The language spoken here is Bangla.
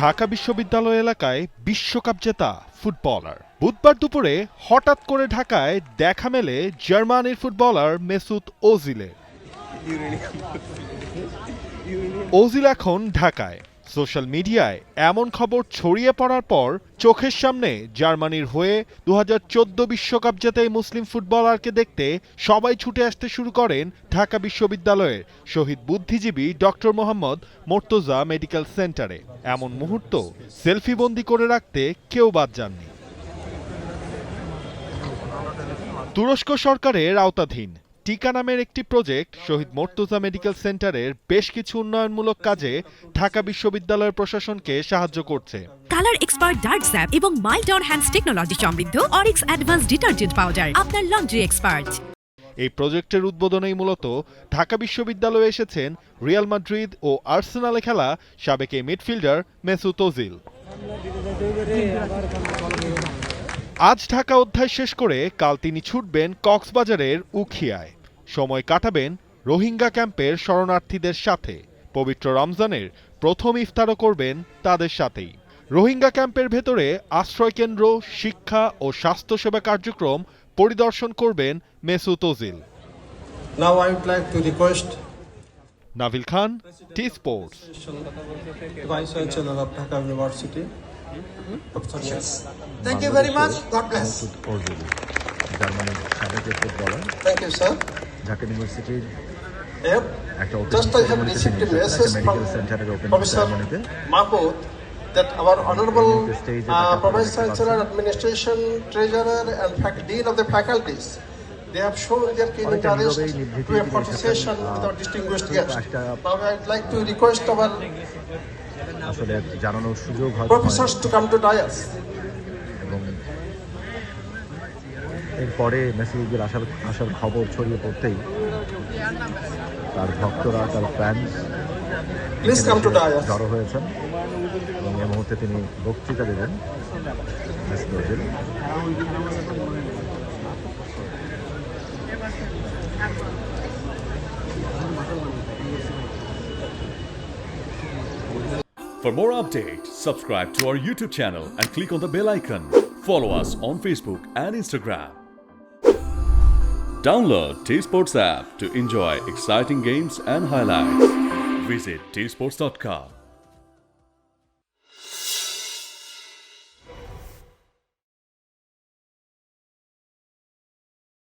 ঢাকা বিশ্ববিদ্যালয় এলাকায় বিশ্বকাপ জেতা ফুটবলার। বুধবার দুপুরে হঠাৎ করে ঢাকায় দেখা মেলে জার্মানির ফুটবলার মেসুত ওজিলের। ওজিল এখন ঢাকায়। সোশ্যাল মিডিয়ায় এমন খবর ছড়িয়ে পড়ার পর চোখের সামনে জার্মানির হয়ে 2014 বিশ্বকাপ জেতা এই মুসলিম ফুটবলারকে দেখতে সবাই ছুটে আসতে শুরু করেন ঢাকা বিশ্ববিদ্যালয়ের শহীদ বুদ্ধিজীবী ডক্টর মোহাম্মদ মোর্তজা মেডিকেল সেন্টারে। এমন মুহূর্ত সেলফিবন্দি করে রাখতে কেউ বাদ যাননি। তুরস্ক সরকারের আওতাধীন টিকা নামের একটি প্রজেক্ট শহীদ মোর্তজা মেডিকেল সেন্টারের বেশ কিছু উন্নয়নমূলক কাজে ঢাকা বিশ্ববিদ্যালয়ের প্রশাসনকে সাহায্য করছে। কালার এক্সপার্ট ডার্ট স্যাপ এবং মাইল্ড অন হ্যান্ডস টেকনোলজি সমৃদ্ধ অরিক্স অ্যাডভান্স ডিটারজেন্ট পাউডার আপনার লন্ড্রি এক্সপার্ট। এই প্রজেক্টের উদ্বোধনেই মূলত ঢাকা বিশ্ববিদ্যালয়ে এসেছেন রিয়াল মাদ্রিদ ও আর্সেনালে খেলা সাবেক এই মিডফিল্ডার মেসুত ওজিল। আজ ঢাকা অধ্যায় শেষ করে কাল তিনি ছুটবেন কক্সবাজারের উখিয়ায়। সময় কাটাবেন রোহিঙ্গা ক্যাম্পের শরণার্থীদের সাথে। পবিত্র রমজানের প্রথম ইফতারও করবেন তাদের সাথেই। রোহিঙ্গা ক্যাম্পের ভেতরে আশ্রয়কেন্দ্র, শিক্ষা ও স্বাস্থ্যসেবা কার্যক্রম পরিদর্শন করবেন Mesut Ozil. Now I would like to request Neville Khan, T Sports. Vice Chancellor of Dhaka University. Thank you very much. God bless. জার্মানির সাবেক footballer. Thank you, sir. Dhaka ইউনিভার্সিটির Yep. একটা Just I have received a message from medical সেন্টারের ওপেনিং Professor সেরেমনিতে Mahmood that our Honorable Professor Chancellor, Administration, Treasurer and Dean of the faculties, they have shown their keen interest to a participation with our distinguished guest. Now I'd like to request our আসলে জানানোর সুযোগ হয় professors to come to dais. এবং এরপরে মেসেজের আসার খবর ছড়িয়ে পড়তেই তার ভক্তরা, তার fans Please come to dais. জড়ো হয়েছেন এবং এই মুহূর্তে তিনি বক্তৃতা দেবেন। Mesut Ozil For more updates, subscribe to our YouTube channel and click on the bell icon. Follow us on Facebook and Instagram. Download T-Sports app to enjoy exciting games and highlights. Visit tsports.com.